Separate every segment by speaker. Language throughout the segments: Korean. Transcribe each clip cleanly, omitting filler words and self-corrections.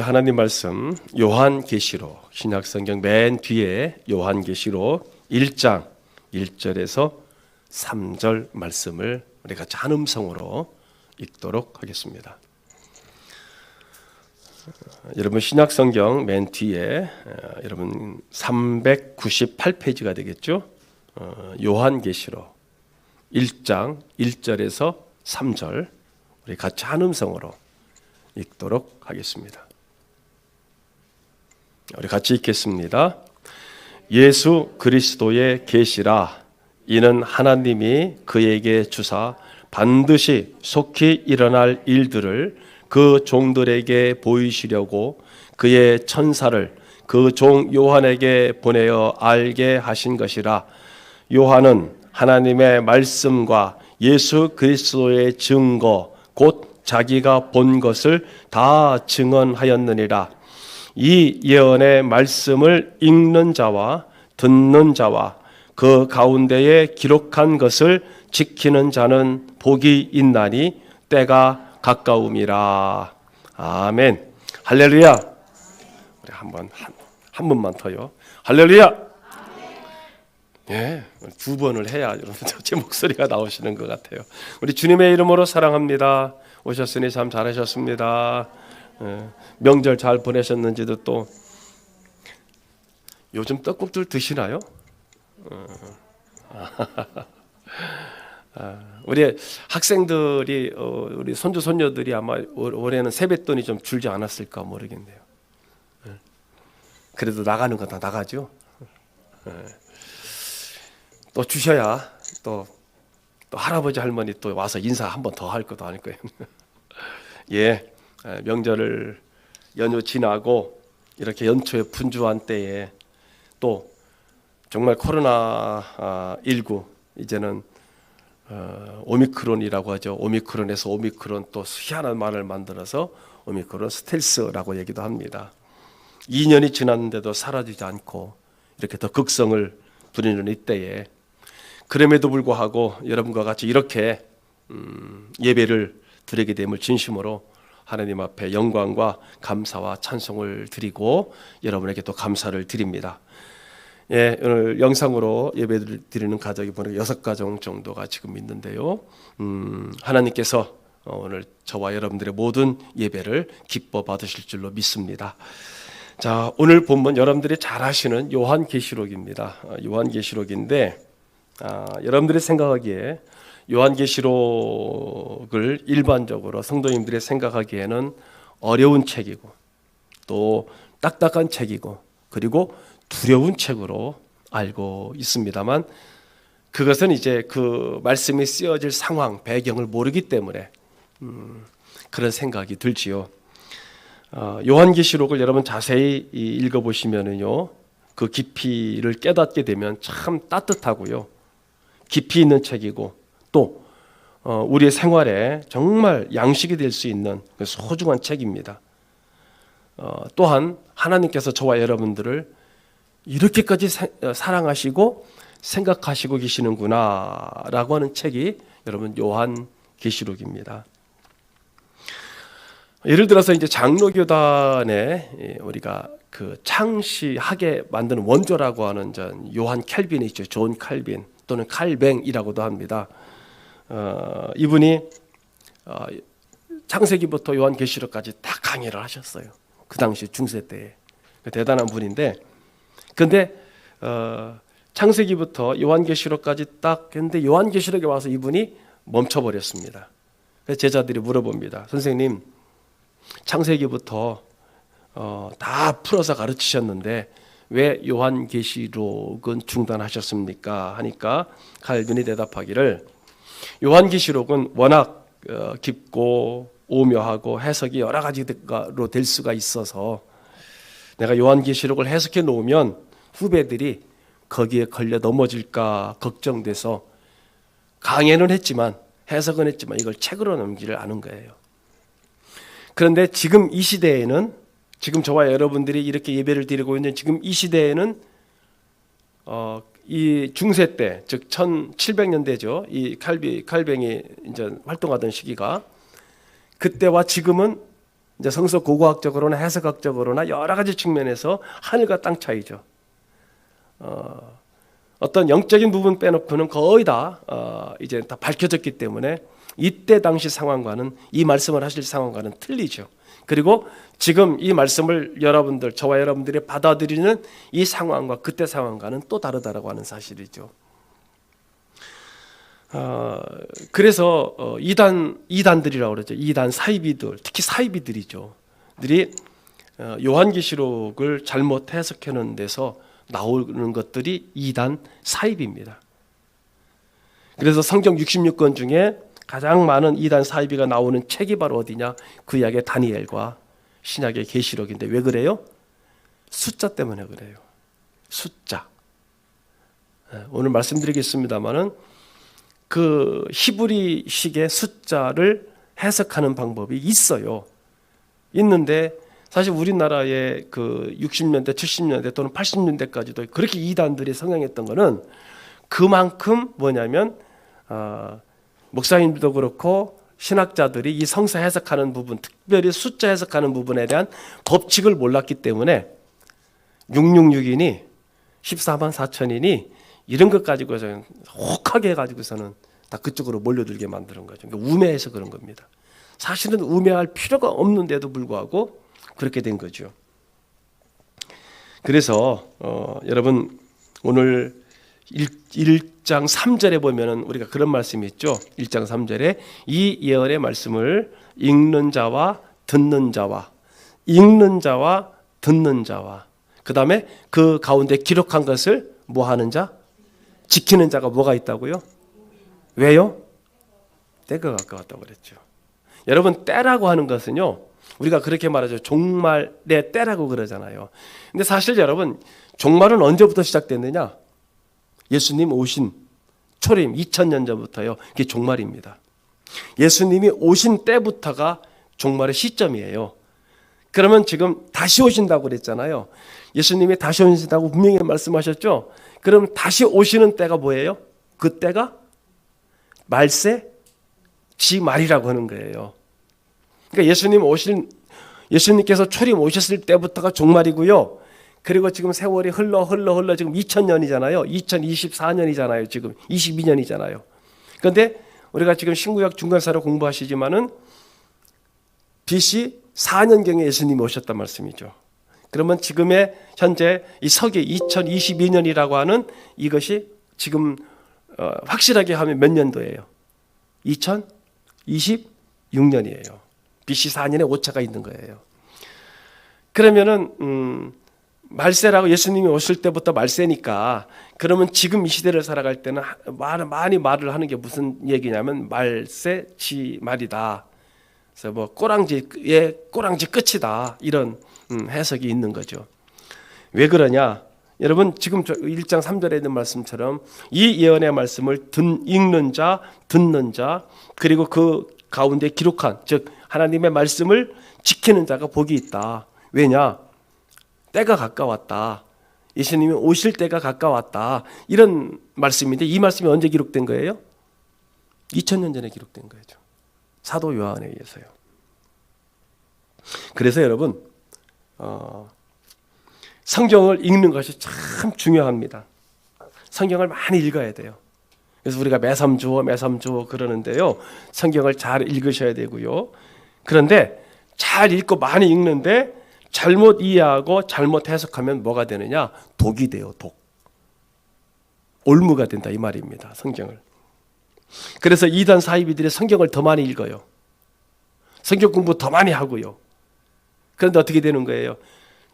Speaker 1: 하나님 말씀 요한계시록 신약성경 맨 뒤에 요한계시록 1장 1절에서 3절 말씀을 우리 같이 한 음성으로 읽도록 하겠습니다. 여러분 신약성경 맨 뒤에 여러분 398페이지가 되겠죠? 요한계시록 1장 1절에서 3절 우리 같이 한 음성으로 읽도록 하겠습니다. 우리 같이 읽겠습니다. 예수 그리스도의 계시라. 이는 하나님이 그에게 주사 반드시 속히 일어날 일들을 그 종들에게 보이시려고 그의 천사를 그 종 요한에게 보내어 알게 하신 것이라. 요한은 하나님의 말씀과 예수 그리스도의 증거 곧 자기가 본 것을 다 증언하였느니라. 이 예언의 말씀을 읽는 자와 듣는 자와 그 가운데에 기록한 것을 지키는 자는 복이 있나니 때가 가까움이라. 아멘. 할렐루야. 우리 한 번만 더요. 할렐루야. 예, 두 번을 해야 여러분 제 목소리가 나오시는 것 같아요. 우리 주님의 이름으로 사랑합니다. 오셨으니 참 잘하셨습니다. 명절 잘 보내셨는지도 또 요즘 떡국들 드시나요? 우리 학생들이 우리 손주 손녀들이 아마 올해는 세뱃돈이 좀 줄지 않았을까 모르겠네요. 그래도 나가는 건 다 나가죠. 또 주셔야 또 할아버지 할머니 또 와서 인사 한 번 더 할 것도 아닐 거예요. 예. 명절을 연휴 지나고 이렇게 연초에 분주한 때에 또 정말 코로나19 이제는 오미크론이라고 하죠. 오미크론에서 오미크론 또 희한한 말을 만들어서 오미크론 스텔스라고 얘기도 합니다. 2년이 지났는데도 사라지지 않고 이렇게 더 극성을 부리는 이때에 그럼에도 불구하고 여러분과 같이 이렇게 예배를 드리게 됨을 진심으로 하나님 앞에 영광과 감사와 찬송을 드리고 여러분에게 또 감사를 드립니다. 예, 오늘 영상으로 예배를 드리는 가족이 보니까 6가정 정도가 지금 있는데요. 하나님께서 오늘 저와 여러분들의 모든 예배를 기뻐 받으실 줄로 믿습니다. 자, 오늘 본문 여러분들이 잘 아시는 요한계시록입니다. 요한계시록인데 여러분들이 생각하기에 요한계시록을 일반적으로 성도님들이 생각하기에는 어려운 책이고 또 딱딱한 책이고 그리고 두려운 책으로 알고 있습니다만 그것은 이제 그 말씀이 쓰여질 상황, 배경을 모르기 때문에 그런 생각이 들지요. 요한계시록을 여러분 자세히 읽어보시면은요, 그 깊이를 깨닫게 되면 참 따뜻하고요, 깊이 있는 책이고 또 우리의 생활에 정말 양식이 될 수 있는 소중한 책입니다. 또한 하나님께서 저와 여러분들을 이렇게까지 사랑하시고 생각하시고 계시는구나 라고 하는 책이 여러분 요한계시록입니다. 예를 들어서 이제 장로교단에 우리가 그 창시하게 만드는 원조라고 하는 요한 캘빈이 있죠. 존 칼빈 또는 칼뱅이라고도 합니다. 이분이 창세기부터 요한계시록까지 다 강의를 하셨어요. 그 당시 중세 때에. 대단한 분인데, 근데 창세기부터 요한계시록까지 딱 했는데 요한계시록에 와서 이분이 멈춰버렸습니다. 그래서 제자들이 물어봅니다. 선생님, 창세기부터 다 풀어서 가르치셨는데 왜 요한계시록은 중단하셨습니까? 하니까 칼빈이 대답하기를 요한계시록은 워낙 깊고 오묘하고 해석이 여러 가지로 될 수가 있어서 내가 요한계시록을 해석해 놓으면 후배들이 거기에 걸려 넘어질까 걱정돼서 강의는 했지만 해석은 했지만 이걸 책으로 넘기를 않은 거예요. 그런데 지금 이 시대에는 지금 저와 여러분들이 이렇게 예배를 드리고 있는 지금 이 시대에는 이 중세 때, 즉 1700년대죠. 이 칼뱅이 이제 활동하던 시기가 그때와 지금은 이제 성서 고고학적으로나 해석학적으로나 여러 가지 측면에서 하늘과 땅 차이죠. 어떤 영적인 부분 빼놓고는 거의 다 이제 다 밝혀졌기 때문에 이때 당시 상황과는, 이 말씀을 하실 상황과는 틀리죠. 그리고 지금 이 말씀을 여러분들, 저와 여러분들이 받아들이는 이 상황과 그때 상황과는 또 다르다라고 하는 사실이죠. 그래서 이단들이라고 그러죠. 이단 사이비들, 특히 사이비들이죠. 들이 요한계시록을 잘못 해석하는 데서 나오는 것들이 이단 사이비입니다. 그래서 성경 66권 중에 가장 많은 이단 사이비가 나오는 책이 바로 어디냐? 구약의 다니엘과 신약의 계시록인데 왜 그래요? 숫자 때문에 그래요. 숫자. 오늘 말씀드리겠습니다마는 그 히브리식의 숫자를 해석하는 방법이 있어요. 있는데 사실 우리나라의 그 60년대, 70년대 또는 80년대까지도 그렇게 이단들이 성행했던 거는 그만큼 뭐냐면 목사님들도 그렇고 신학자들이 이 성서 해석하는 부분, 특별히 숫자 해석하는 부분에 대한 법칙을 몰랐기 때문에 666이니 14만 4천이니 이런 것 가지고서는 혹하게 해가지고서는 다 그쪽으로 몰려들게 만드는 거죠. 그러니까 우매해서 그런 겁니다. 사실은 우매할 필요가 없는데도 불구하고 그렇게 된 거죠. 그래서 여러분 오늘 1장 3절에 보면은 우리가 그런 말씀이 있죠. 1장 3절에 이 예언의 말씀을 읽는 자와 듣는 자와 그 다음에 그 가운데 기록한 것을 뭐 하는 자? 지키는 자가 뭐가 있다고요? 왜요? 때가 가까웠다고 그랬죠. 여러분 때라고 하는 것은요, 우리가 그렇게 말하죠. 종말의 때라고 그러잖아요. 근데 사실 여러분 종말은 언제부터 시작됐느냐? 예수님 오신 초림 2000년 전부터요. 그게 종말입니다. 예수님이 오신 때부터가 종말의 시점이에요. 그러면 지금 다시 오신다고 그랬잖아요. 예수님이 다시 오신다고 분명히 말씀하셨죠. 그럼 다시 오시는 때가 뭐예요? 그 때가 말세 지 말이라고 하는 거예요. 그러니까 예수님께서 초림 오셨을 때부터가 종말이고요. 그리고 지금 세월이 흘러 지금 2000년이잖아요. 2024년이잖아요. 지금 22년이잖아요. 그런데 우리가 지금 신구약 중간사로 공부하시지만은 BC 4년경에 예수님이 오셨단 말씀이죠. 그러면 지금의 현재 이 서기 2022년이라고 하는 이것이 지금 확실하게 하면 몇 년도예요? 2026년이에요. BC 4년에 오차가 있는 거예요. 그러면은 말세라고 예수님이 오실 때부터 말세니까 그러면 지금 이 시대를 살아갈 때는 많이 말을 하는 게 무슨 얘기냐면 말세 지 말이다. 그래서 뭐 꼬랑지의 꼬랑지 끝이다. 이런 해석이 있는 거죠. 왜 그러냐? 여러분 지금 1장 3절에 있는 말씀처럼 이 예언의 말씀을 읽는 자, 듣는 자, 그리고 그 가운데 기록한, 즉 하나님의 말씀을 지키는 자가 복이 있다. 왜냐? 때가 가까웠다. 예수님이 오실 때가 가까웠다. 이런 말씀인데 이 말씀이 언제 기록된 거예요? 2000년 전에 기록된 거죠. 사도 요한에 의해서요. 그래서 여러분 성경을 읽는 것이 참 중요합니다. 성경을 많이 읽어야 돼요. 그래서 우리가 매삼주어 그러는데요. 성경을 잘 읽으셔야 되고요. 그런데 잘 읽고 많이 읽는데 잘못 이해하고 잘못 해석하면 뭐가 되느냐? 독이 돼요. 독. 올무가 된다 이 말입니다. 성경을. 그래서 이단 사이비들이 성경을 더 많이 읽어요. 성경 공부 더 많이 하고요. 그런데 어떻게 되는 거예요?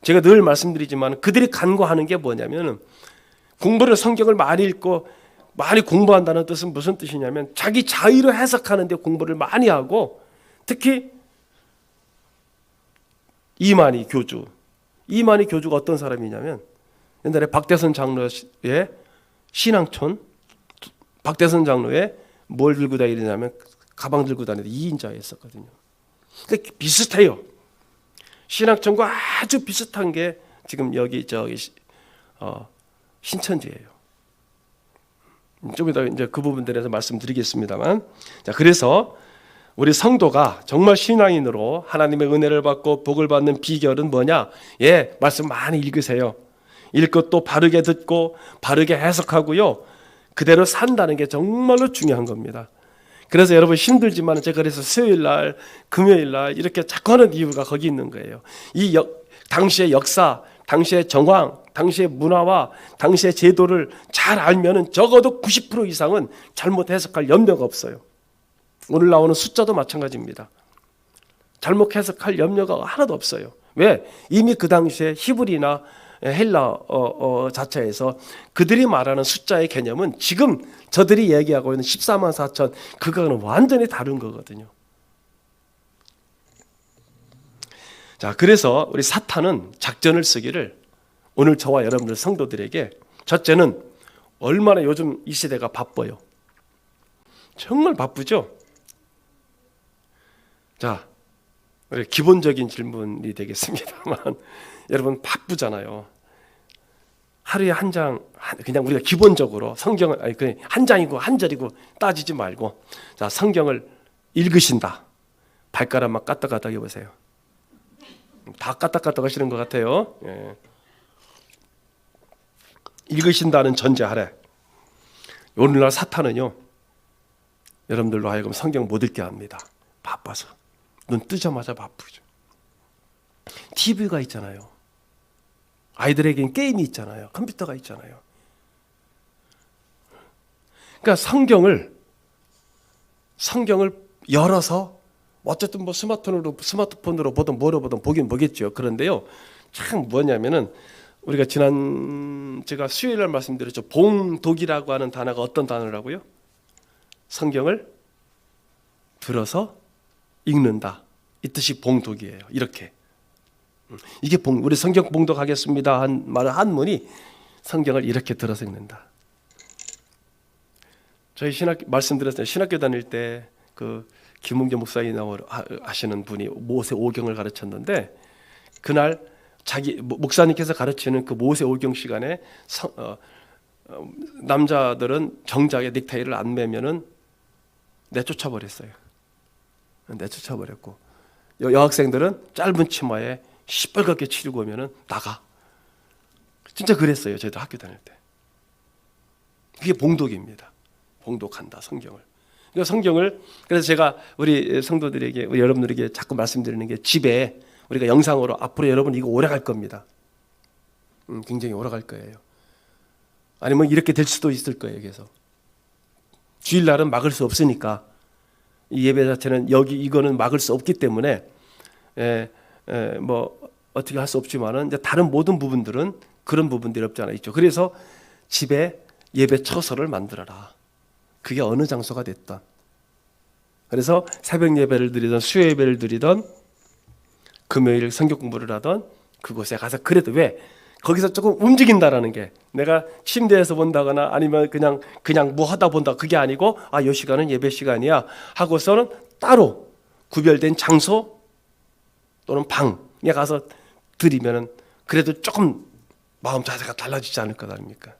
Speaker 1: 제가 늘 말씀드리지만 그들이 간과하는 게 뭐냐면 성경을 많이 읽고 많이 공부한다는 뜻은 무슨 뜻이냐면 자기 자의로 해석하는 데 공부를 많이 하고 특히 이만희 교주가 어떤 사람이냐면 옛날에 박대선 장로의 신앙촌 박대선 장로의 뭘 들고 다니냐면 가방 들고 다니는데 2인자였었거든요. 그러니까 비슷해요. 신앙촌과 아주 비슷한 게 지금 여기 신천지예요. 좀 이따 이제 그 부분들에서 말씀드리겠습니다만, 자 그래서 우리 성도가 정말 신앙인으로 하나님의 은혜를 받고 복을 받는 비결은 뭐냐? 예, 말씀 많이 읽으세요. 읽고 또 바르게 듣고 바르게 해석하고요. 그대로 산다는 게 정말로 중요한 겁니다. 그래서 여러분 힘들지만 제가 그래서 수요일 날, 금요일 날 이렇게 자꾸 하는 이유가 거기 있는 거예요. 당시의 역사, 당시의 정황, 당시의 문화와 당시의 제도를 잘 알면은 적어도 90% 이상은 잘못 해석할 염려가 없어요. 오늘 나오는 숫자도 마찬가지입니다. 잘못 해석할 염려가 하나도 없어요. 왜? 이미 그 당시에 히브리나 헬라 자체에서 그들이 말하는 숫자의 개념은 지금 저들이 얘기하고 있는 14만 4천 그거는 완전히 다른 거거든요. 자, 그래서 우리 사탄은 작전을 쓰기를 오늘 저와 여러분들 성도들에게 첫째는 얼마나 요즘 이 시대가 바빠요. 정말 바쁘죠? 자, 우리 기본적인 질문이 되겠습니다만 여러분 바쁘잖아요. 하루에 한 장, 그냥 우리가 기본적으로 성경을 한 장이고 한 절이고 따지지 말고 자, 성경을 읽으신다. 발가락만 까딱까딱 해보세요. 다 까딱까딱 하시는 것 같아요. 예. 읽으신다는 전제 아래 오늘날 사탄은요 여러분들로 하여금 성경 못 읽게 합니다. 바빠서 눈 뜨자마자 바쁘죠. TV가 있잖아요. 아이들에겐 게임이 있잖아요. 컴퓨터가 있잖아요. 그러니까 성경을 열어서 어쨌든 뭐 스마트폰으로 보든 뭐로 보든 보긴 보겠죠. 그런데요, 참 뭐냐면은 우리가 제가 수요일 날 말씀드렸죠. 봉독이라고 하는 단어가 어떤 단어라고요? 성경을 들어서 읽는다. 이 뜻이 봉독이에요. 이렇게. 이게 우리 성경 봉독하겠습니다 한 말을 한문이 성경을 이렇게 들어서 읽는다. 저희 말씀드렸어요. 신학교 다닐 때 그 김웅재 목사님 하시는 분이 모세 오경을 가르쳤는데 그날 목사님께서 가르치는 그 모세 오경 시간에 남자들은 정장에 넥타이를 안 매면은 내쫓아 버렸어요. 내쫓아 버렸고 여학생들은 짧은 치마에 시뻘겋게 치르고 오면은 나가. 진짜 그랬어요. 저희도 학교 다닐 때. 그게 봉독입니다. 봉독한다 성경을. 그러니까 성경을 그래서 제가 우리 성도들에게 우리 여러분들에게 자꾸 말씀드리는 게 집에 우리가 영상으로 앞으로 여러분 이거 오래 갈 겁니다. 굉장히 오래 갈 거예요. 아니면 이렇게 될 수도 있을 거예요. 그래서 주일날은 막을 수 없으니까 이 예배 자체는 이거는 막을 수 없기 때문에 뭐 어떻게 할 수 없지만은 이제 다른 모든 부분들은 그런 부분들이 없지 않아 있죠. 그래서 집에 예배 처소를 만들어라. 그게 어느 장소가 됐던. 그래서 새벽 예배를 드리던 수요 예배를 드리던 금요일 성경 공부를 하던 그곳에 가서 그래도 왜 거기서 조금 움직인다라는 게 내가 침대에서 본다거나 아니면 그냥 뭐 하다 본다 그게 아니고 이 시간은 예배 시간이야 하고서는 따로 구별된 장소 또는 방에 가서 드리면은 그래도 조금 마음 자세가 달라지지 않을 것 아닙니까?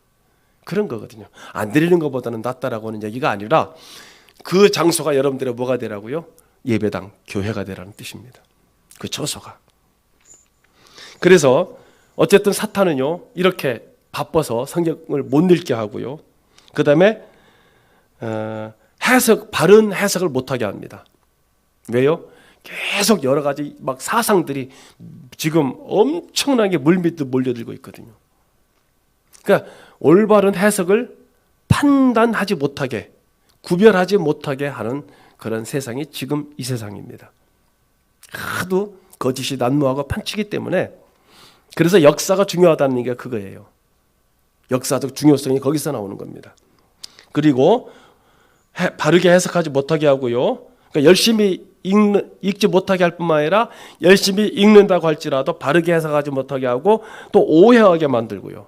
Speaker 1: 그런 거거든요. 안 드리는 것보다는 낫다라고는 얘기가 아니라 그 장소가 여러분들의 뭐가 되라고요? 예배당, 교회가 되라는 뜻입니다. 그 처소가. 그래서 어쨌든 사탄은요 이렇게 바빠서 성경을 못 읽게 하고요. 그 다음에 바른 해석을 못하게 합니다. 왜요? 계속 여러 가지 막 사상들이 지금 엄청나게 물밀듯 몰려들고 있거든요. 그러니까 올바른 해석을 판단하지 못하게 구별하지 못하게 하는 그런 세상이 지금 이 세상입니다. 하도 거짓이 난무하고 판치기 때문에 그래서 역사가 중요하다는 게 그거예요. 역사적 중요성이 거기서 나오는 겁니다. 그리고 바르게 해석하지 못하게 하고요. 그러니까 열심히 읽지 못하게 할 뿐만 아니라 열심히 읽는다고 할지라도 바르게 해석하지 못하게 하고 또 오해하게 만들고요.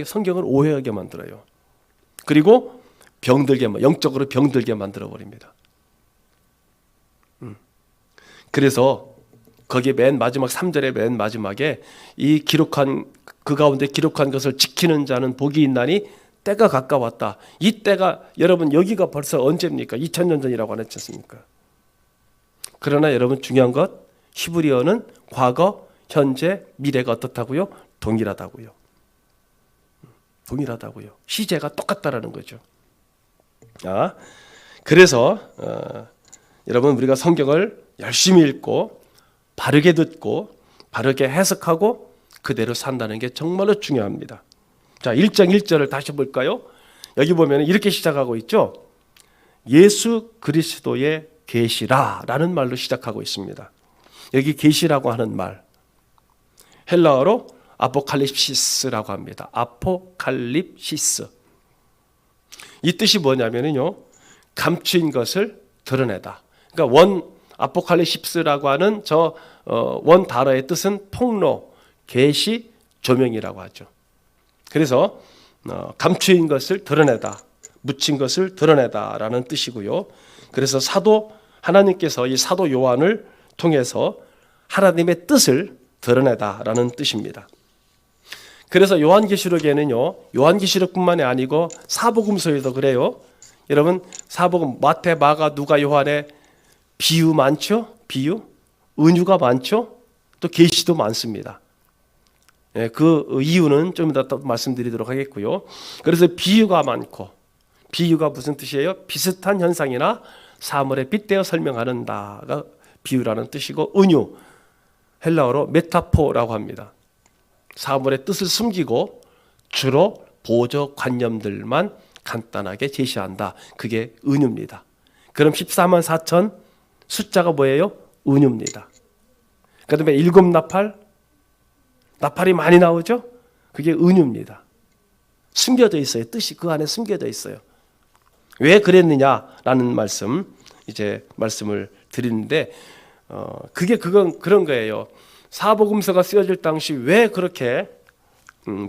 Speaker 1: 성경을 오해하게 만들어요. 그리고 영적으로 병들게 만들어버립니다. 그래서 거기에 맨 마지막 3절의 맨 마지막에 그 가운데 기록한 것을 지키는 자는 복이 있나니 때가 가까웠다. 이 때가 여러분 여기가 벌써 언제입니까? 2000년 전이라고 안 했지 않습니까? 그러나 여러분 중요한 것, 히브리어는 과거, 현재, 미래가 어떻다고요? 동일하다고요. 동일하다고요. 시제가 똑같다라는 거죠. 그래서 여러분 우리가 성경을 열심히 읽고 바르게 듣고 바르게 해석하고 그대로 산다는 게 정말로 중요합니다. 자, 1장 1절을 다시 볼까요? 여기 보면 이렇게 시작하고 있죠. 예수 그리스도의 계시라라는 말로 시작하고 있습니다. 여기 계시라고 하는 말, 헬라어로 아포칼립시스라고 합니다. 아포칼립시스. 이 뜻이 뭐냐면요, 감추인 것을 드러내다. 그러니까 아포칼립시스라고 하는 원 단어의 뜻은 폭로, 계시, 조명이라고 하죠. 그래서 감추인 것을 드러내다, 묻힌 것을 드러내다라는 뜻이고요. 그래서 하나님께서 이 사도 요한을 통해서 하나님의 뜻을 드러내다라는 뜻입니다. 그래서 요한계시록에는요, 요한계시록뿐만이 아니고 사복음서에도 그래요. 여러분 사복음 마태, 마가, 누가, 요한에 비유 많죠? 비유, 은유가 많죠? 또 계시도 많습니다. 그 이유는 좀 이따 말씀드리도록 하겠고요. 그래서 비유가 많고, 비유가 무슨 뜻이에요? 비슷한 현상이나 사물에 빗대어 설명하는다가 비유라는 뜻이고, 은유, 헬라어로 메타포라고 합니다. 사물의 뜻을 숨기고 주로 보조관념들만 간단하게 제시한다. 그게 은유입니다. 그럼 14만 4천 숫자가 뭐예요? 은유입니다. 그 다음에 7나팔, 나팔이 많이 나오죠? 그게 은유입니다. 숨겨져 있어요. 뜻이 그 안에 숨겨져 있어요. 왜 그랬느냐라는 말씀을 드리는데, 그런 거예요. 사복음서가 쓰여질 당시 왜 그렇게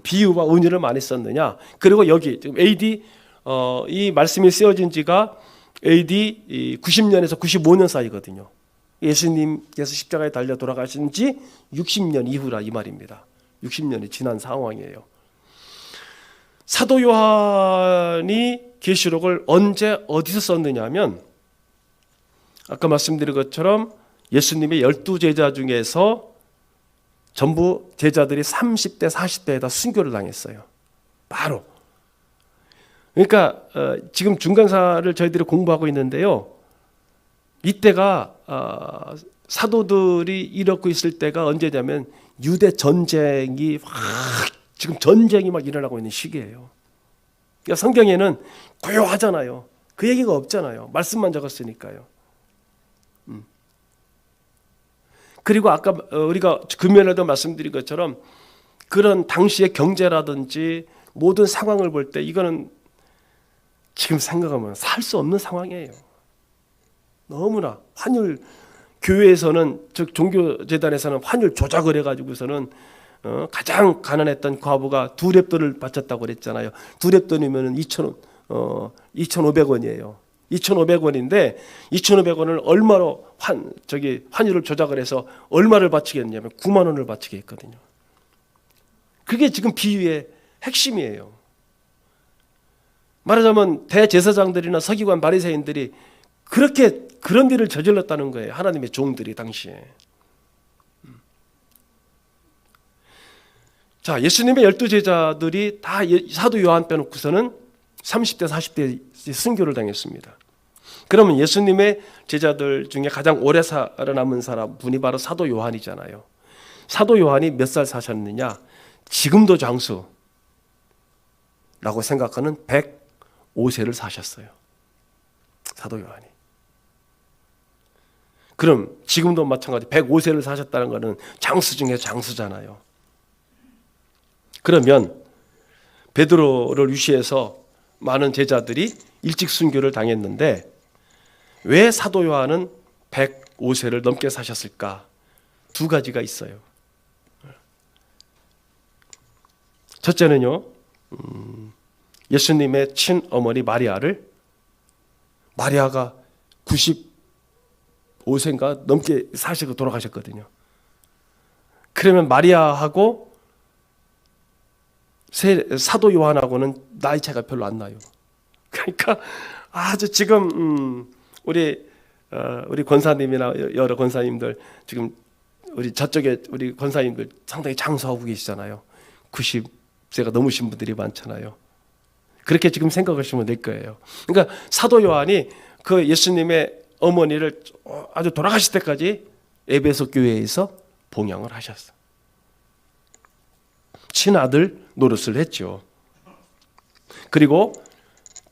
Speaker 1: 비유와 은유를 많이 썼느냐. 그리고 여기 지금 AD 이 말씀이 쓰여진 지가 AD 90년에서 95년 사이거든요. 예수님께서 십자가에 달려 돌아가신 지 60년 이후라 이 말입니다. 60년이 지난 상황이에요. 사도 요한이 계시록을 언제 어디서 썼느냐 하면, 아까 말씀드린 것처럼 예수님의 12제자 중에서 전부 제자들이 30대 40대에다 순교를 당했어요. 바로. 그러니까 지금 중간사를 저희들이 공부하고 있는데요, 이때가 사도들이 이렇고 있을 때가 언제냐면 유대 전쟁이 지금 전쟁이 막 일어나고 있는 시기예요. 그러니까 성경에는 고요하잖아요. 그 얘기가 없잖아요. 말씀만 적었으니까요. 그리고 아까 우리가 금요일에도 말씀드린 것처럼 그런 당시의 경제라든지 모든 상황을 볼 때 이거는 지금 생각하면 살 수 없는 상황이에요. 너무나 환율, 교회에서는, 즉 종교재단에서는 환율 조작을 해가지고서는 가장 가난했던 과부가 2렙돈을 바쳤다고 그랬잖아요. 2렙돈이면 2,500원이에요. 2,500원인데 2,500원을 얼마로 환율을 조작을 해서 얼마를 바치겠냐면 9만 원을 바치게 했거든요. 그게 지금 비유의 핵심이에요. 말하자면 대제사장들이나 서기관 바리새인들이 그렇게 그런 일을 저질렀다는 거예요. 하나님의 종들이 당시에. 자, 예수님의 12제자들이 다 사도 요한 빼놓고서는 30대 40대 순교를 당했습니다. 그러면 예수님의 제자들 중에 가장 오래 살아남은 분이 바로 사도 요한이잖아요. 사도 요한이 몇 살 사셨느냐? 지금도 장수라고 생각하는 105세를 사셨어요. 사도 요한이. 그럼 지금도 마찬가지 105세를 사셨다는 것은 장수 중에 장수잖아요. 그러면 베드로를 위시해서 많은 제자들이 일찍 순교를 당했는데 왜 사도 요한은 105세를 넘게 사셨을까? 두 가지가 있어요. 첫째는요, 예수님의 친어머니 마리아가 95세인가 넘게 사시고 돌아가셨거든요. 그러면 마리아하고 사도 요한하고는 나이 차이가 별로 안 나요. 그러니까 아주 지금 우리 우리 권사님이나 여러 권사님들 지금 우리 저쪽에 우리 권사님들 상당히 장수하고 계시잖아요. 90세가 넘으신 분들이 많잖아요. 그렇게 지금 생각하시면 될 거예요. 그러니까 사도 요한이 그 예수님의 어머니를 아주 돌아가실 때까지 에베소 교회에서 봉양을 하셨어요. 친아들 노릇을 했죠. 그리고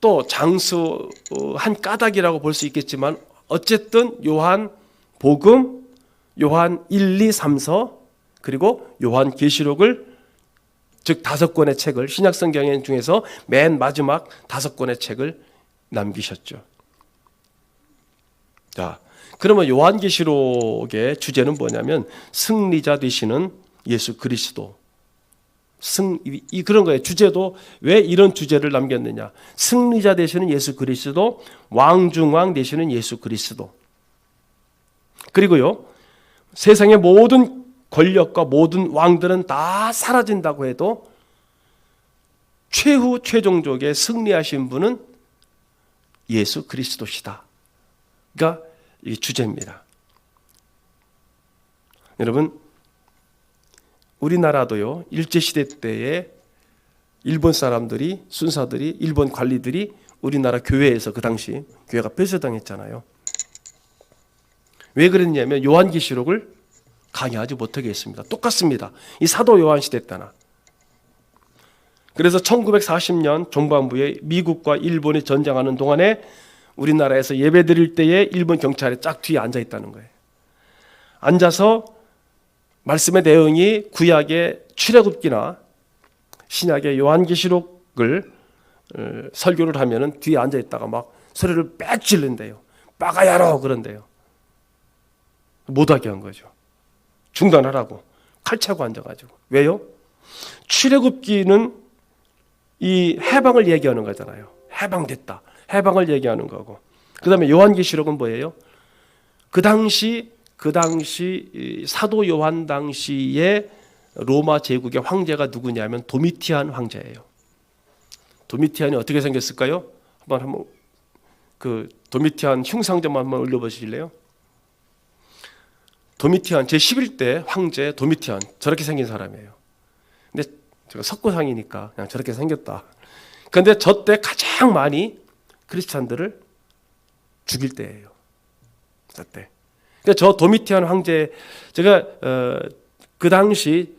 Speaker 1: 또 장수한 까닭이라고 볼 수 있겠지만 어쨌든 요한 복음, 요한 1, 2, 3서 그리고 요한 계시록을 즉 5권의 책을 신약 성경 중에서 맨 마지막 5권의 책을 남기셨죠. 자, 그러면 요한 계시록의 주제는 뭐냐면 승리자 되시는 예수 그리스도. 그런 거예요. 주제도 왜 이런 주제를 남겼느냐? 승리자 되시는 예수 그리스도, 왕중왕 되시는 예수 그리스도. 그리고요, 세상의 모든 권력과 모든 왕들은 다 사라진다고 해도 최종적에 승리하신 분은 예수 그리스도시다. 가 이 주제입니다. 여러분, 우리나라도요, 일제시대 때에 일본 사람들이, 순사들이, 일본 관리들이 우리나라 교회에서 그 당시 교회가 폐쇄당했잖아요. 왜 그랬냐면 요한계시록을 강의하지 못하게 했습니다. 똑같습니다. 이 사도 요한 시대 때나. 그래서 1940년 중반부에 미국과 일본이 전쟁하는 동안에 우리나라에서 예배 드릴 때에 일본 경찰이 쫙 뒤에 앉아 있다는 거예요. 앉아서 말씀의 내용이 구약의 출애굽기나 신약의 요한계시록을 설교를 하면은 뒤에 앉아 있다가 막 소리를 빽 지른대요. 빠가야로 그런대요. 못하게 한 거죠. 중단하라고 칼 차고 앉아가지고. 왜요? 출애굽기는 이 해방을 얘기하는 거잖아요. 해방됐다. 해방을 얘기하는 거고. 그 다음에 요한계시록은 뭐예요? 그 당시 사도 요한 당시에 로마 제국의 황제가 누구냐면 도미티안 황제예요. 도미티안이 어떻게 생겼을까요? 한번 그 도미티안 흉상 한번 올려보실래요? 도미티안 제11대 황제 도미티안 저렇게 생긴 사람이에요. 근데 제가 석고상이니까 그냥 저렇게 생겼다. 그런데 저 때 가장 많이 크리스찬들을 죽일 때예요. 그때. 그러니까 저 도미티안 황제 제가 그 당시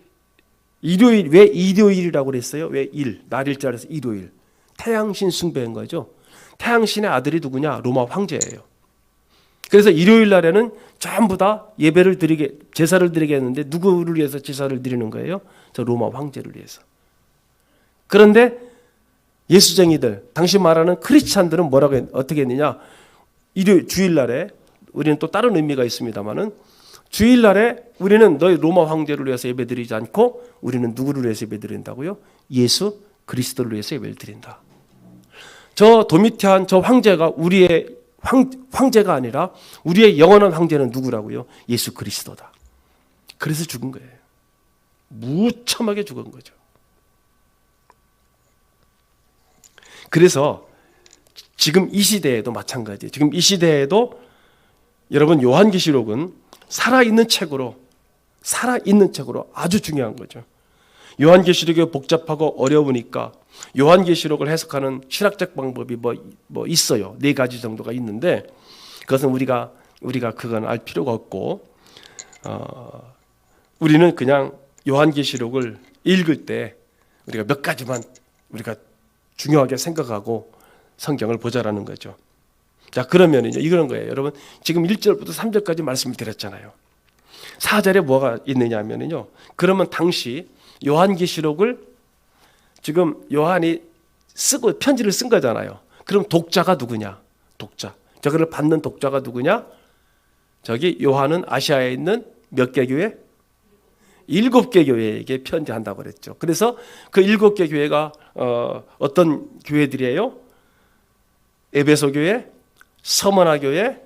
Speaker 1: 일요일 왜 일요일이라고 그랬어요? 왜 날일자라서 일요일. 태양신 숭배인 거죠. 태양신의 아들이 누구냐? 로마 황제예요. 그래서 일요일 날에는 전부 다 예배를 드리게 제사를 드리게 했는데 누구를 위해서 제사를 드리는 거예요? 저 로마 황제를 위해서. 그런데 예수쟁이들, 당시 말하는 크리스찬들은 어떻게 했느냐? 주일날에 우리는 또 다른 의미가 있습니다만은 주일날에 우리는 너희 로마 황제를 위해서 예배드리지 않고 우리는 누구를 위해서 예배드린다고요? 예수 그리스도를 위해서 예배를 드린다. 저 도미티안 저 황제가 우리의 황제가 아니라 우리의 영원한 황제는 누구라고요? 예수 그리스도다. 그래서 죽은 거예요. 무참하게 죽은 거죠. 그래서 지금 이 시대에도 마찬가지예요. 지금 이 시대에도 여러분 요한계시록은 살아있는 책으로 아주 중요한 거죠. 요한계시록이 복잡하고 어려우니까 요한계시록을 해석하는 신학적 방법이 뭐 있어요. 4가지 정도가 있는데 그것은 우리가 그건 알 필요가 없고 우리는 그냥 요한계시록을 읽을 때 우리가 몇 가지만 우리가 중요하게 생각하고 성경을 보자라는 거죠. 자, 그러면 이제 이런 거예요. 여러분, 지금 1절부터 3절까지 말씀을 드렸잖아요. 4절에 뭐가 있느냐 하면요. 그러면 당시 요한계시록을 지금 요한이 편지를 쓴 거잖아요. 그럼 독자가 누구냐? 독자. 저거를 받는 독자가 누구냐? 저기 요한은 아시아에 있는 몇 개 교회? 7개 교회에게 편지한다고 그랬죠. 그래서 그 7개 교회가 어떤 교회들이에요? 에베소 교회, 서머나 교회,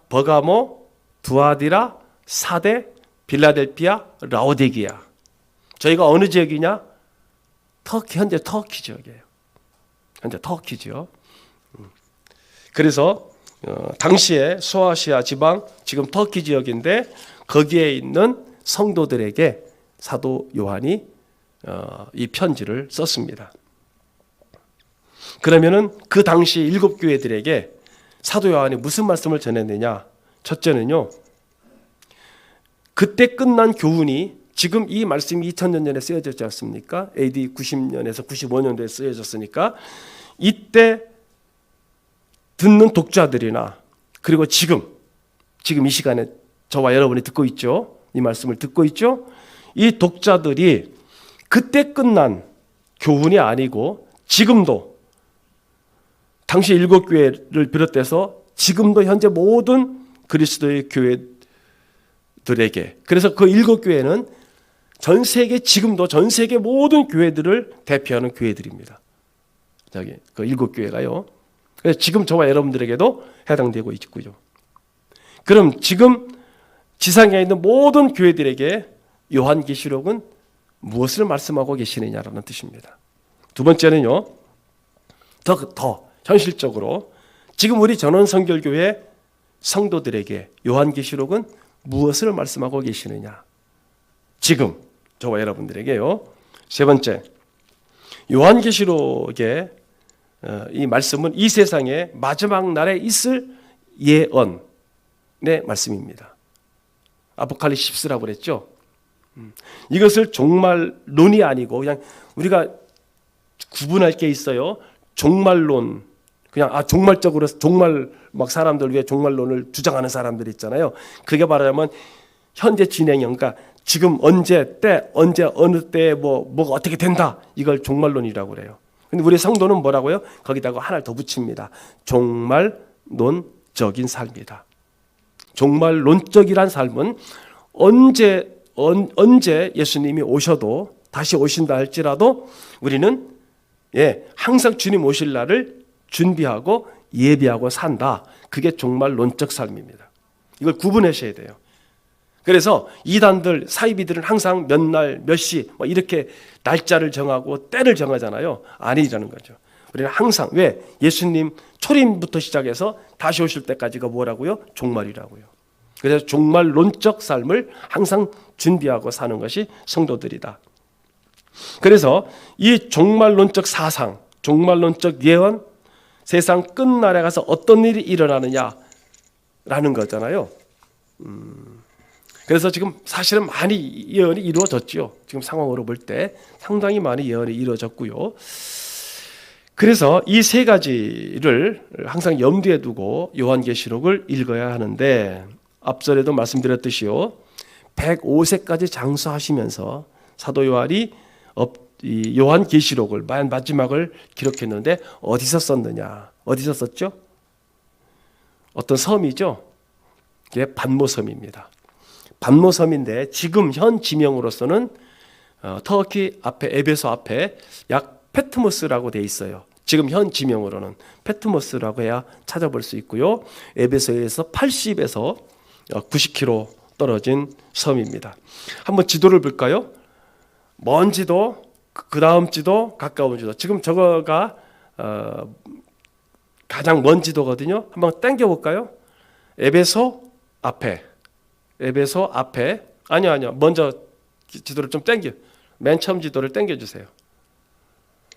Speaker 1: 버가모, 두아디라, 사데, 빌라델피아, 라오디게아. 저희가 어느 지역이냐? 현재 터키 지역이에요. 현재 터키죠. 그래서 당시에 소아시아 지방, 지금 터키 지역인데 거기에 있는 성도들에게 사도 요한이 이 편지를 썼습니다. 그러면은 그 당시 7교회들에게 사도 요한이 무슨 말씀을 전했느냐? 첫째는요, 그때 끝난 교훈이 지금 이 말씀이 2000년 전에 쓰여졌지 않습니까? AD 90년에서 95년도에 쓰여졌으니까 이때 듣는 독자들이나 그리고 지금 이 시간에 저와 여러분이 듣고 있죠. 이 말씀을 듣고 있죠. 이 독자들이 그때 끝난 교훈이 아니고 지금도 당시 7교회를 비롯해서 지금도 현재 모든 그리스도의 교회들에게, 그래서 그 7교회는 전 세계, 지금도 전 세계 모든 교회들을 대표하는 교회들입니다. 저기 그 7교회가요. 그래서 지금 저와 여러분들에게도 해당되고 있고요. 그럼 지금 지상에 있는 모든 교회들에게 요한계시록은 무엇을 말씀하고 계시느냐라는 뜻입니다. 두 번째는요, 더 현실적으로 지금 우리 전원성결교회 성도들에게 요한계시록은 무엇을 말씀하고 계시느냐? 지금 저와 여러분들에게요. 세 번째, 요한계시록의 이 말씀은 이 세상의 마지막 날에 있을 예언의 말씀입니다. 아포칼립시스라고 그랬죠. 이것을 종말론이 아니고 그냥 우리가 구분할 게 있어요. 종말론, 그냥 종말적으로 종말 막 사람들 위해 종말론을 주장하는 사람들 있잖아요. 그게 말하자면 현재 진행형, 그러니까 지금 언제 어느 때에 뭐가 어떻게 된다, 이걸 종말론이라고 그래요. 근데 우리 성도는 뭐라고요? 거기다가 하나를 더 붙입니다. 종말론적인 삶이다. 종말론적이란 삶은 언제 예수님이 오셔도, 다시 오신다 할지라도 우리는 항상 주님 오실 날을 준비하고 예비하고 산다. 그게 종말론적 삶입니다. 이걸 구분하셔야 돼요. 그래서 이단들, 사이비들은 항상 몇 날, 몇 시 이렇게 날짜를 정하고 때를 정하잖아요. 아니라는 거죠. 우리는 항상, 왜? 예수님 초림부터 시작해서 다시 오실 때까지가 뭐라고요? 종말이라고요. 그래서 종말론적 삶을 항상 준비하고 사는 것이 성도들이다. 그래서 이 종말론적 사상, 종말론적 예언, 세상 끝날에 가서 어떤 일이 일어나느냐라는 거잖아요. 그래서 지금 사실은 많이 예언이 이루어졌죠. 지금 상황으로 볼 때 상당히 많이 예언이 이루어졌고요. 그래서 이 세 가지를 항상 염두에 두고 요한계시록을 읽어야 하는데, 앞절에도 말씀드렸듯이요, 105세까지 장수하시면서 사도 요한이 이 요한계시록을 맨 마지막을 기록했는데 어디서 썼느냐? 어디서 썼죠? 어떤 섬이죠? 이게 반모섬입니다. 반모섬인데 지금 현 지명으로서는 터키 앞에, 에베소 앞에 약 페트모스라고 돼 있어요. 지금 현 지명으로는 페트모스라고 해야 찾아볼 수 있고요. 에베소에서 80에서 90km 떨어진 섬입니다. 한번 지도를 볼까요? 먼 지도, 그 다음 지도, 가까운 지도. 지금 저거가 가장 먼 지도거든요. 한번 당겨 볼까요? 에베소 앞에. 아니요. 먼저 지도를 좀 당겨. 맨 처음 지도를 당겨 주세요.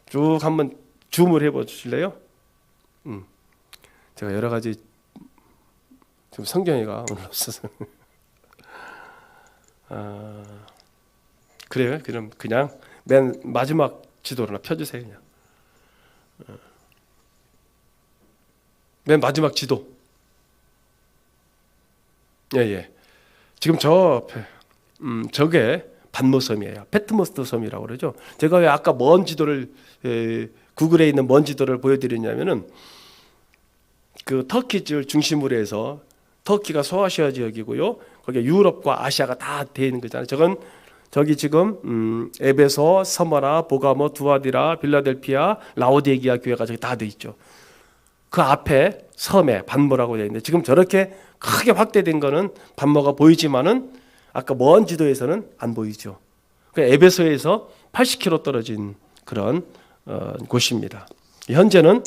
Speaker 1: 쭉 한번 줌을 해봐 주실래요? 제가 여러 가지 좀 성경이가 오늘 없어서. 그래요? 그럼 그냥 맨 마지막 지도로나 펴주세요. 그냥. 맨 마지막 지도. 예. 지금 저 앞에, 저게 반모섬이에요. 페트모스 섬이라고 그러죠. 제가 왜 아까 먼 지도를, 구글에 있는 먼 지도를 보여드렸냐면은, 그 터키를 중심으로 해서, 터키가 소아시아 지역이고요. 거기에 유럽과 아시아가 다 돼 있는 거잖아요. 저기 지금 에베소, 서머나, 보가모, 두아디라, 빌라델피아, 라오디게아 교회가 저기 다 돼 있죠. 그 앞에 섬에 반모라고 되어 있는데, 지금 저렇게 크게 확대된 거는 반모가 보이지만은 아까 먼 지도에서는 안 보이죠. 에베소에서 80km 떨어진 그런 곳입니다. 현재는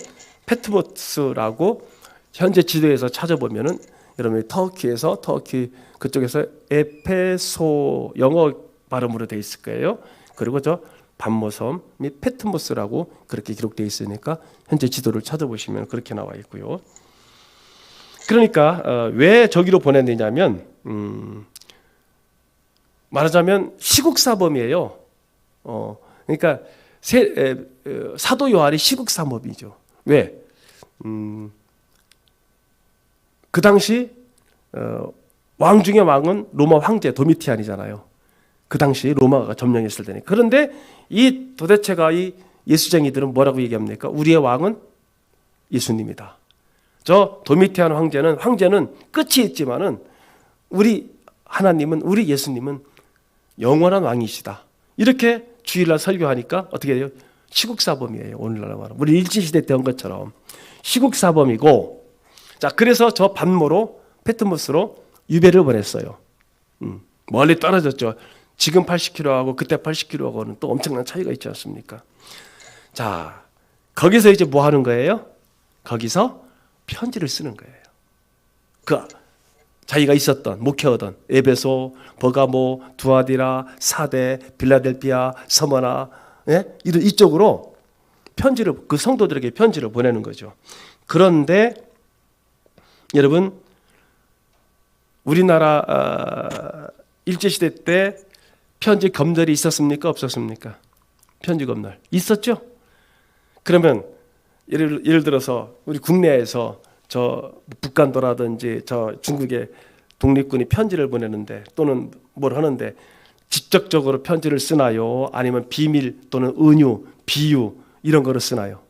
Speaker 1: 페트모스라고 현재 지도에서 찾아보면은 여러분이 터키 그쪽에서 에페소 영어 발음으로 돼 있을 거예요. 그리고 저 반모섬 및 페트모스라고 그렇게 기록되어 있으니까 현재 지도를 찾아보시면 그렇게 나와 있고요. 그러니까 왜 저기로 보냈느냐면 말하자면 시국사범이에요. 그러니까 사도 요한이 시국사범이죠. 왜? 그 당시 왕 중의 왕은 로마 황제 도미티안이잖아요. 그 당시 로마가 점령했을 때니. 그런데 이 도대체가 이 예수쟁이들은 뭐라고 얘기합니까? 우리의 왕은 예수님이다. 저 도미티안 황제는 끝이 있지만은 우리 하나님은, 우리 예수님은 영원한 왕이시다. 이렇게 주일날 설교하니까 어떻게 돼요? 시국사범이에요. 오늘날 말은 우리 일제시대 때 한 것처럼 시국사범이고, 자 그래서 저 반모로 페트모스로 유배를 보냈어요. 멀리 떨어졌죠. 지금 80km하고 그때 80km하고는 또 엄청난 차이가 있지 않습니까? 자 거기서 이제 뭐 하는 거예요? 거기서 편지를 쓰는 거예요. 그 자기가 있었던 목회하던 에베소, 버가모, 두아디라, 사대, 빌라델피아, 서머나, 이런 이쪽으로 편지를, 그 성도들에게 편지를 보내는 거죠. 그런데 여러분, 우리나라 일제시대 때 편지 검열이 있었습니까? 없었습니까? 편지 검열 있었죠? 그러면 예를 들어서 우리 국내에서 저 북한도라든지 저 중국의 독립군이 편지를 보내는데 또는 뭘 하는데 직접적으로 편지를 쓰나요? 아니면 비밀 또는 은유, 비유 이런 거를 쓰나요?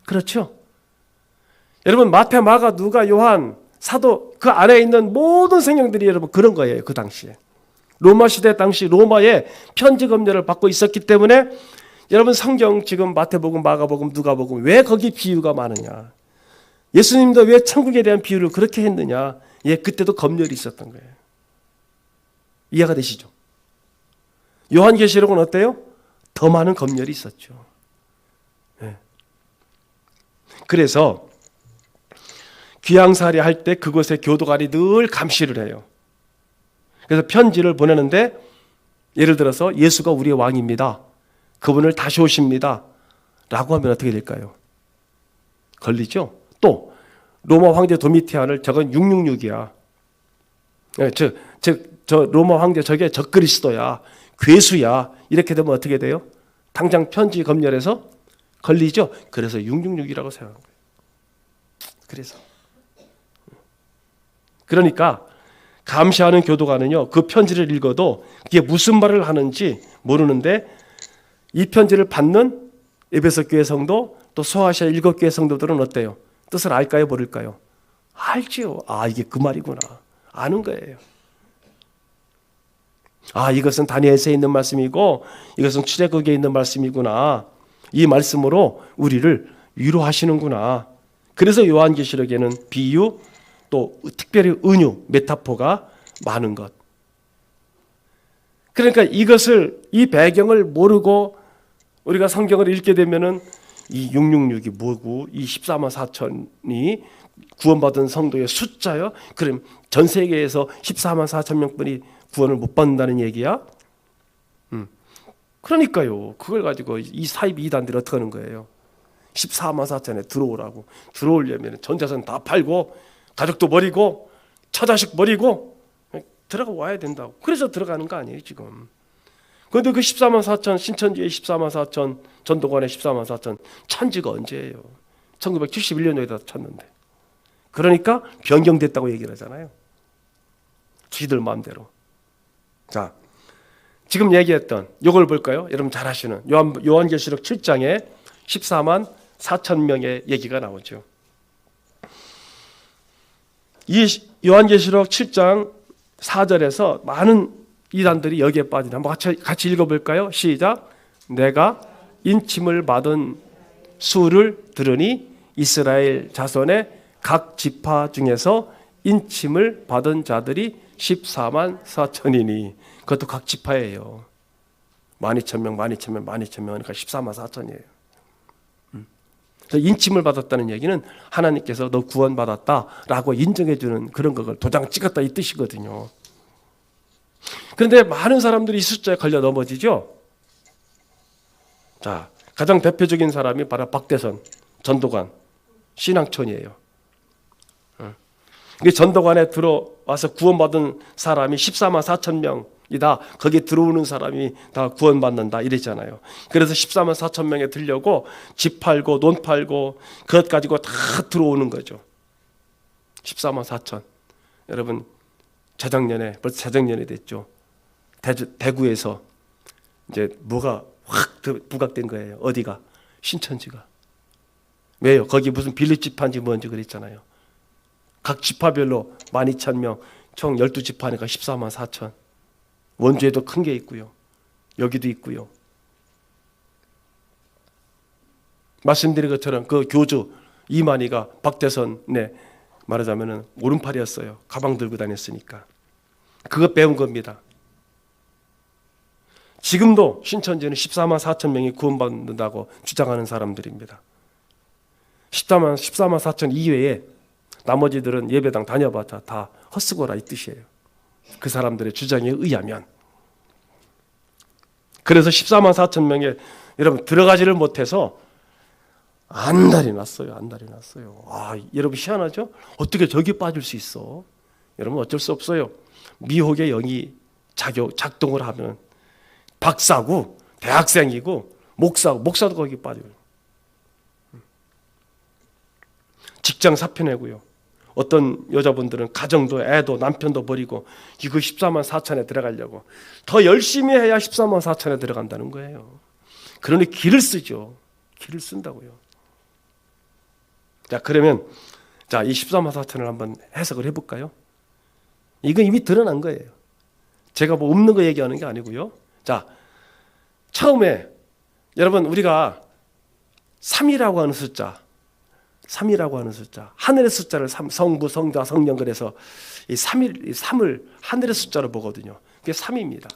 Speaker 1: 그렇죠? 여러분 마태, 마가, 누가, 요한, 사도 그 안에 있는 모든 성경들이 여러분 그런 거예요. 그 당시에 로마 시대 당시 로마에 편지 검열을 받고 있었기 때문에 여러분 성경 지금 마태복음, 마가복음, 누가복음 왜 거기 비유가 많으냐? 예수님도 왜 천국에 대한 비유를 그렇게 했느냐? 예, 그때도 검열이 있었던 거예요. 이해가 되시죠? 요한계시록은 어때요? 더 많은 검열이 있었죠. 예. 그래서 귀양살이 할 때 그곳에 교도관이 늘 감시를 해요. 그래서 편지를 보내는데 예를 들어서 예수가 우리의 왕입니다. 그분을 다시 오십니다. 라고 하면 어떻게 될까요? 걸리죠? 또 로마 황제 도미티안을 저건 666이야. 저 로마 황제 저게 적그리스도야. 괴수야. 이렇게 되면 어떻게 돼요? 당장 편지 검열해서 걸리죠? 그래서 666이라고 생각한 거예요. 그러니까 감시하는 교도관은요, 그 편지를 읽어도 그게 무슨 말을 하는지 모르는데 이 편지를 받는 에베소 교회 성도 또 소아시아 7교회 성도들은 어때요? 뜻을 알까요? 모를까요? 알지요. 아, 이게 그 말이구나. 아는 거예요. 아, 이것은 다니엘서에 있는 말씀이고 이것은 출애굽기에 있는 말씀이구나. 이 말씀으로 우리를 위로하시는구나. 그래서 요한계시록에는 비유 또 특별히 은유, 메타포가 많은 것. 그러니까 이것을, 이 배경을 모르고 우리가 성경을 읽게 되면은 이 666이 뭐고 이 14만 4천이 구원받은 성도의 숫자요? 그럼 전 세계에서 14만 4천 명분이 구원을 못 받는다는 얘기야? 그러니까요. 그걸 가지고 이 사입 이단들이 어떻게 하는 거예요? 14만 4천에 들어오라고. 들어오려면 전 재산 다 팔고 가족도 버리고 처자식 버리고 들어가 와야 된다고. 그래서 들어가는 거 아니에요 지금. 그런데 그 14만 4천 신천지의 14만 4천 전도관의 14만 4천 찬지가 언제예요? 1971년도에다 찼는데. 그러니까 변경됐다고 얘기를 하잖아요. 지들 마음대로. 자, 지금 얘기했던 이걸 볼까요? 여러분 잘 아시는 요한계시록 7장에 14만 4천 명의 얘기가 나오죠. 이 요한계시록 7장 4절에서 많은 이단들이 여기에 빠지네. 한번 같이 읽어볼까요? 시작. 내가 인침을 받은 수를 들으니 이스라엘 자손의 각 지파 중에서 인침을 받은 자들이 14만 4천이니 그것도 각 지파예요. 12,000명, 12,000명, 12,000명 그러니까 14만 4천이에요. 인침을 받았다는 얘기는 하나님께서 너 구원받았다라고 인정해주는 그런 걸 도장 찍었다 이 뜻이거든요. 그런데 많은 사람들이 이 숫자에 걸려 넘어지죠. 자, 가장 대표적인 사람이 바로 박대선 전도관 신앙촌이에요. 이게 전도관에 들어와서 구원받은 사람이 14만 4천 명이다. 거기에 들어오는 사람이 다 구원받는다 이랬잖아요. 그래서 14만 4천 명에 들려고 집 팔고 논 팔고 그것 가지고 다 들어오는 거죠. 14만 4천. 여러분 재작년에 벌써 재작년이 됐죠. 대구에서 이제 뭐가 확 부각된 거예요. 어디가? 신천지가. 왜요? 거기 무슨 빌립집화인지 뭔지 그랬잖아요. 각 지파별로 12,000명, 총 12지파니까 14만 4천. 원주에도 큰 게 있고요. 여기도 있고요. 말씀드린 것처럼 그 교주 이만희가 박대선의 말하자면 오른팔이었어요. 가방 들고 다녔으니까. 그거 배운 겁니다. 지금도 신천지는 14만 4천 명이 구원받는다고 주장하는 사람들입니다. 14만 4천 이외에 나머지들은 예배당 다녀봤자 다 헛수고라 이 뜻이에요. 그 사람들의 주장에 의하면. 그래서 14만 4천 명에 여러분 들어가지를 못해서 안달이 났어요. 여러분 희한하죠? 어떻게 저기 빠질 수 있어? 여러분 어쩔 수 없어요. 미혹의 영이 작동을 하면 박사고 대학생이고 목사도 거기 빠져요. 직장 사표내고요. 어떤 여자분들은 가정도 애도 남편도 버리고 이거 14만 4천에 들어가려고 더 열심히 해야 14만 4천에 들어간다는 거예요. 그러니 길을 쓰죠. 길을 쓴다고요. 자, 그러면 이 14만 4천을 한번 해석을 해볼까요? 이건 이미 드러난 거예요. 제가 뭐 없는 거 얘기하는 게 아니고요. 자, 처음에 여러분 우리가 3이라고 하는 숫자, 하늘의 숫자를 성부, 성자, 성령 그래서 이 3을 하늘의 숫자로 보거든요. 그게 3입니다.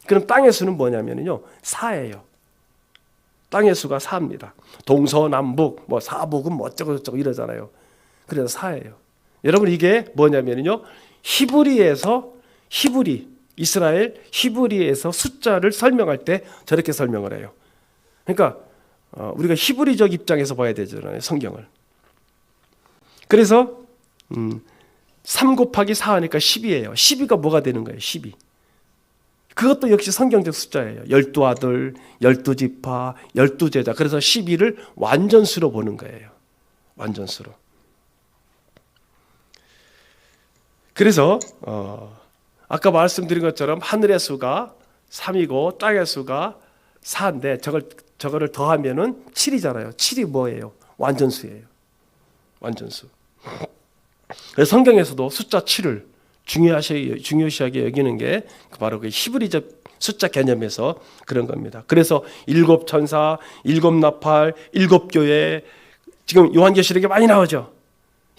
Speaker 1: 그럼 땅의 수는 뭐냐면요, 4예요. 땅의 수가 4입니다. 동서남북, 뭐 사북은 뭐 어쩌고 저쩌고 이러잖아요. 그래서 4예요. 여러분 이게 뭐냐면요, 이스라엘 히브리에서 숫자를 설명할 때 저렇게 설명을 해요. 그러니까 우리가 히브리적 입장에서 봐야 되잖아요, 성경을. 그래서 3 곱하기 4 하니까 10이에요. 12가 뭐가 되는 거예요? 12. 그것도 역시 성경적 숫자예요. 12아들, 12지파, 12제자. 그래서 12를 완전수로 보는 거예요. 완전수로. 그래서 아까 말씀드린 것처럼 하늘의 수가 3이고 땅의 수가 4인데 저거를 더하면은 7이잖아요. 7이 뭐예요? 완전수예요. 완전수. 그래서 성경에서도 숫자 7을 중요시하게 여기는 게 바로 그 히브리적 숫자 개념에서 그런 겁니다. 그래서 7 천사, 7 나팔, 7 교회, 지금 요한계시록에 많이 나오죠.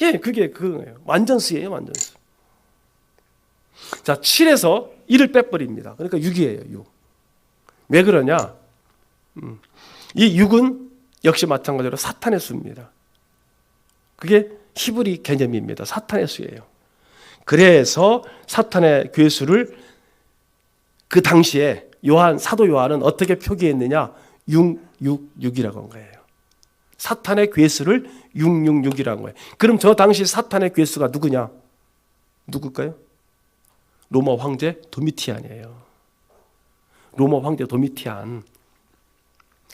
Speaker 1: 예, 그게 그거예요. 완전수예요, 완전수. 자, 7에서 1을 빼버립니다. 그러니까 6이에요, 6. 왜 그러냐? 이 6은 역시 마찬가지로 사탄의 수입니다. 그게 히브리 개념입니다. 사탄의 수예요. 그래서 사탄의 괴수를 그 당시에 사도 요한은 어떻게 표기했느냐? 666이라고 한 거예요. 사탄의 괴수를 666이라고 한 거예요. 그럼 저 당시 사탄의 괴수가 누구냐? 누굴까요? 로마 황제 도미티안이에요. 로마 황제 도미티안.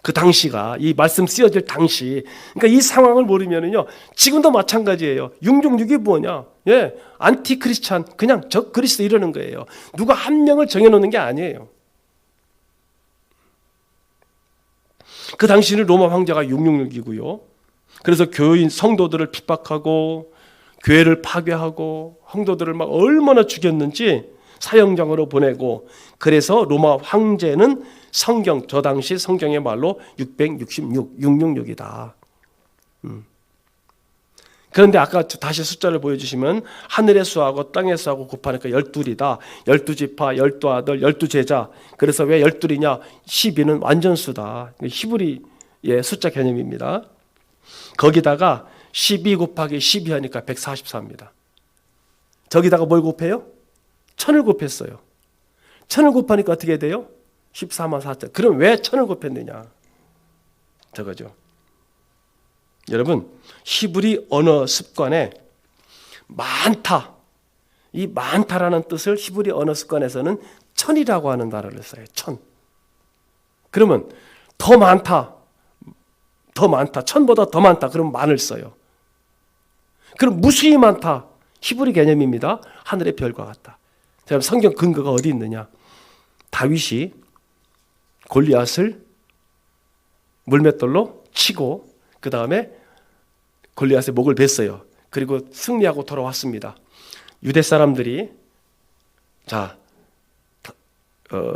Speaker 1: 그 당시가 이 말씀 쓰여질 당시, 그러니까 이 상황을 모르면은요, 지금도 마찬가지예요. 666이 뭐냐? 예, 안티 크리스찬, 그냥 적 그리스도 이러는 거예요. 누가 한 명을 정해놓는 게 아니에요. 그 당시는 로마 황제가 666이고요. 그래서 교인 성도들을 핍박하고 교회를 파괴하고 성도들을 막 얼마나 죽였는지 사형장으로 보내고, 그래서 로마 황제는 저 당시 성경의 말로 666이다. 그런데 아까 다시 숫자를 보여주시면 하늘의 수하고 땅의 수하고 곱하니까 12이다. 12지파, 12아들, 12제자. 그래서 왜 12이냐? 12는 완전수다. 히브리의 숫자 개념입니다. 거기다가 12 곱하기 12 하니까 144입니다. 저기다가 뭘 곱해요? 1000을 곱했어요. 1000을 곱하니까 어떻게 돼요? 14만 4천. 그럼 왜 1000을 곱했느냐? 저거죠. 여러분, 히브리 언어 습관에 많다, 이 많다라는 뜻을 히브리 언어 습관에서는 1000이라고 하는 단어를 써요. 1000. 그러면 더 많다, 더 많다, 1000보다 더 많다, 그럼 만을 써요. 그럼 무수히 많다, 히브리 개념입니다. 하늘의 별과 같다. 그럼 성경 근거가 어디 있느냐? 다윗이 골리앗을 물맷돌로 치고 그 다음에 골리앗의 목을 뱄어요. 그리고 승리하고 돌아왔습니다. 유대 사람들이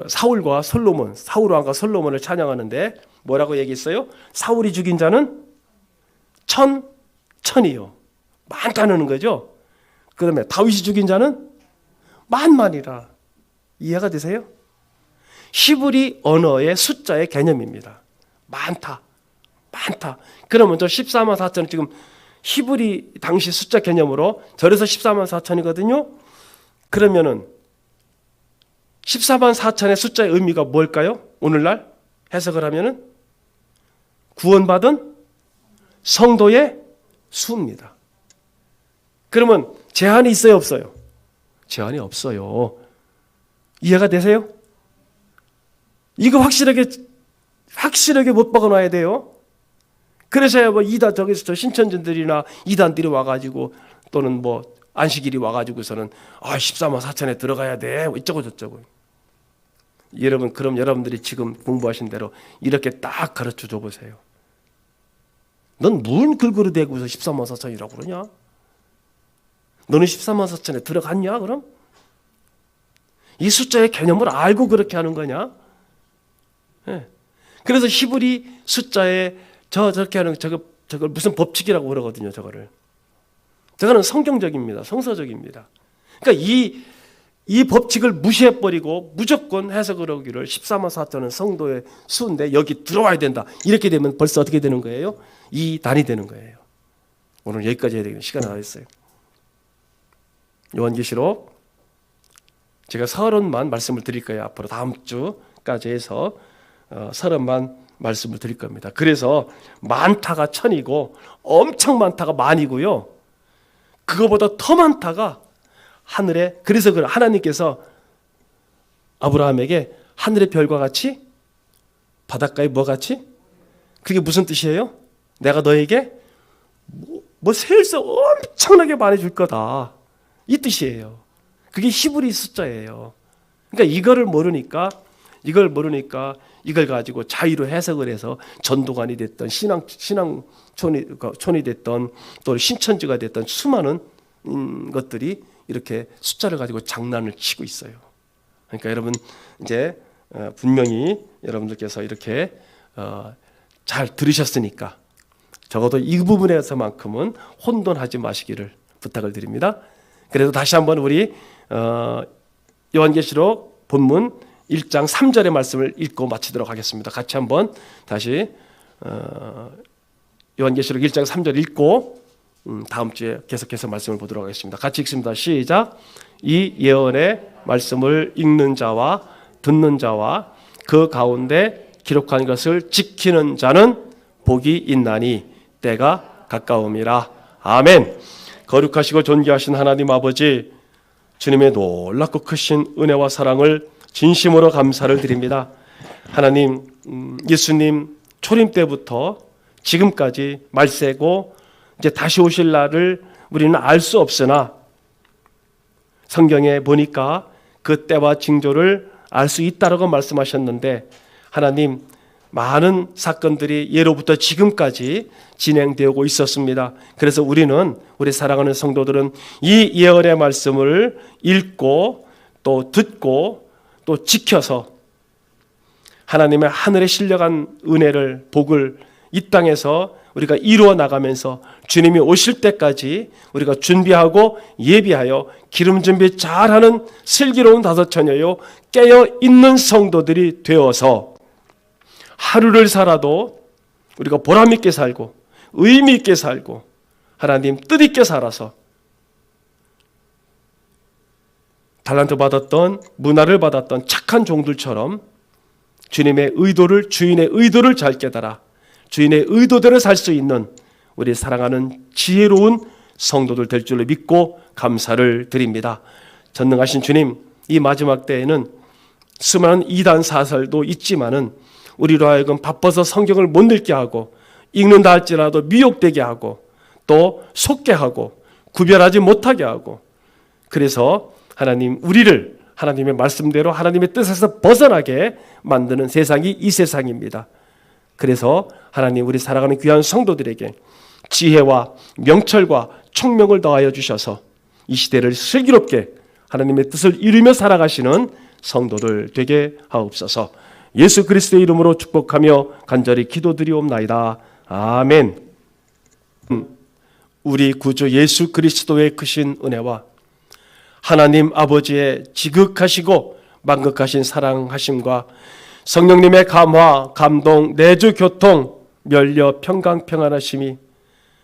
Speaker 1: 사울과 솔로몬, 사울 왕과 솔로몬을 찬양하는데 뭐라고 얘기했어요? 사울이 죽인 자는 천이요. 많다는 거죠. 그 다음에 다윗이 죽인 자는 만만이라. 이해가 되세요? 히브리 언어의 숫자의 개념입니다. 많다. 그러면 저 14만 4천 지금 히브리 당시 숫자 개념으로 절에서 14만 4천이거든요. 그러면은 14만 4천의 숫자의 의미가 뭘까요? 오늘날 해석을 하면은 구원받은 성도의 수입니다. 그러면 제한이 있어요, 없어요? 제한이 없어요. 이해가 되세요? 이거 확실하게 못 박아놔야 돼요. 그래서야 뭐 이단 저기서 저 신천지들이나 이단들이 와가지고 또는 뭐 안식일이 와가지고서는 14만 4천에 들어가야 돼 이쩌고 저쩌고. 여러분, 그럼 여러분들이 지금 공부하신 대로 이렇게 딱 가르쳐 줘 보세요. 넌 뭘 글그릇 대고서 14만 4천이라고 그러냐? 너는 14만 4천에 들어갔냐 그럼? 이 숫자의 개념을 알고 그렇게 하는 거냐? 네. 그래서 히브리 숫자에 저렇게 하는 저걸 무슨 법칙이라고 그러거든요. 저거는 성경적입니다. 성서적입니다. 그러니까 이 법칙을 무시해버리고 무조건 해석을 하기를 14만 4천은 성도의 수인데 여기 들어와야 된다. 이렇게 되면 벌써 어떻게 되는 거예요? 이단이 되는 거예요. 오늘 여기까지 해야 되겠네요. 시간이 다 됐어요. 요한계시록 제가 30만 말씀을 드릴 거예요. 앞으로 다음 주까지 해서 30만 말씀을 드릴 겁니다. 그래서 많다가 1000이고 엄청 많다가 만이고요. 그거보다 더 많다가 하늘에, 그래서 하나님께서 아브라함에게 하늘의 별과 같이 바닷가의 뭐 같이? 그게 무슨 뜻이에요? 내가 너에게 뭐 셀 수 엄청나게 많이 줄 거다, 이 뜻이에요. 그게 히브리 숫자예요. 그러니까 이걸 모르니까 이걸 가지고 자의로 해석을 해서 전도관이 됐던 신앙촌이 됐던 또 신천지가 됐던 수많은 것들이 이렇게 숫자를 가지고 장난을 치고 있어요. 그러니까 여러분 이제 분명히 여러분들께서 이렇게 잘 들으셨으니까 적어도 이 부분에서만큼은 혼돈하지 마시기를 부탁을 드립니다. 그래서 다시 한번 우리 요한계시록 본문 1장 3절의 말씀을 읽고 마치도록 하겠습니다. 같이 한번 다시 요한계시록 1장 3절 읽고 다음 주에 계속해서 말씀을 보도록 하겠습니다. 같이 읽습니다. 시작. 이 예언의 말씀을 읽는 자와 듣는 자와 그 가운데 기록한 것을 지키는 자는 복이 있나니 때가 가까움이라. 아멘. 거룩하시고 존귀하신 하나님 아버지, 주님의 놀랍고 크신 은혜와 사랑을 진심으로 감사를 드립니다. 하나님, 예수님 초림 때부터 지금까지 말세고 이제 다시 오실 날을 우리는 알 수 없으나 성경에 보니까 그 때와 징조를 알 수 있다라고 말씀하셨는데, 하나님, 많은 사건들이 예로부터 지금까지 진행되고 있었습니다. 그래서 우리 사랑하는 성도들은 이 예언의 말씀을 읽고 또 듣고 또 지켜서 하나님의 하늘에 실려간 은혜를, 복을 이 땅에서 우리가 이루어 나가면서 주님이 오실 때까지 우리가 준비하고 예비하여 기름 준비 잘하는 슬기로운 다섯 처녀요 깨어 있는 성도들이 되어서 하루를 살아도 우리가 보람 있게 살고 의미 있게 살고 하나님 뜻 있게 살아서 달란트 받았던, 문화를 받았던 착한 종들처럼 주님의 의도를, 주인의 의도를 잘 깨달아 주인의 의도대로 살 수 있는 우리 사랑하는 지혜로운 성도들 될 줄로 믿고 감사를 드립니다. 전능하신 주님, 이 마지막 때에는 수많은 이단 사설도 있지만은 우리로 하여금 바빠서 성경을 못 읽게 하고 읽는다 할지라도 미혹되게 하고 또 속게 하고 구별하지 못하게 하고, 그래서 하나님, 우리를 하나님의 말씀대로 하나님의 뜻에서 벗어나게 만드는 세상이 이 세상입니다. 그래서 하나님, 우리 사랑하는 귀한 성도들에게 지혜와 명철과 총명을 더하여 주셔서 이 시대를 슬기롭게 하나님의 뜻을 이루며 살아가시는 성도들 되게 하옵소서. 예수 그리스도의 이름으로 축복하며 간절히 기도드리옵나이다. 아멘. 우리 구주 예수 그리스도의 크신 은혜와 하나님 아버지의 지극하시고 만극하신 사랑하심과 성령님의 감화, 감동, 내주 교통, 멸려 평강 평안하심이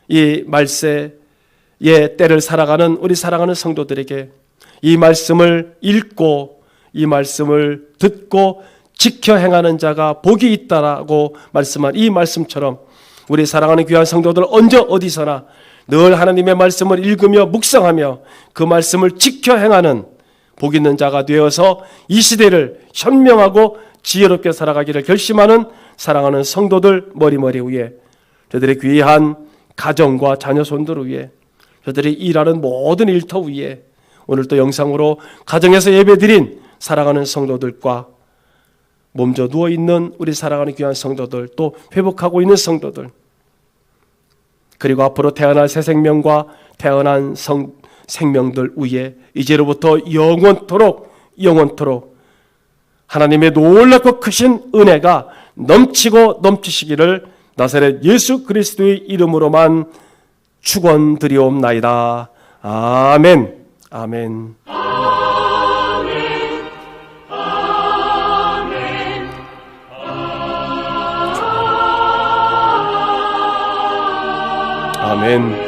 Speaker 1: 이 말세의 때를 살아가는 우리 사랑하는 성도들에게 이 말씀을 읽고 이 말씀을 듣고 지켜 행하는 자가 복이 있다라고 말씀한 이 말씀처럼 우리 사랑하는 귀한 성도들 언제 어디서나 늘 하나님의 말씀을 읽으며 묵상하며 그 말씀을 지켜 행하는 복 있는 자가 되어서 이 시대를 현명하고 지혜롭게 살아가기를 결심하는 사랑하는 성도들 머리머리 위에, 저들의 귀한 가정과 자녀 손들 위에, 저들이 일하는 모든 일터 위에, 오늘 또 영상으로 가정에서 예배드린 사랑하는 성도들과 몸져 누워있는 우리 사랑하는 귀한 성도들, 또 회복하고 있는 성도들, 그리고 앞으로 태어날 새 생명과 태어난 생명들 위에 이제로부터 영원토록 하나님의 놀랍고 크신 은혜가 넘치고 넘치시기를 나사렛 예수 그리스도의 이름으로만 축원드리옵나이다. 아멘. 아멘. 아멘.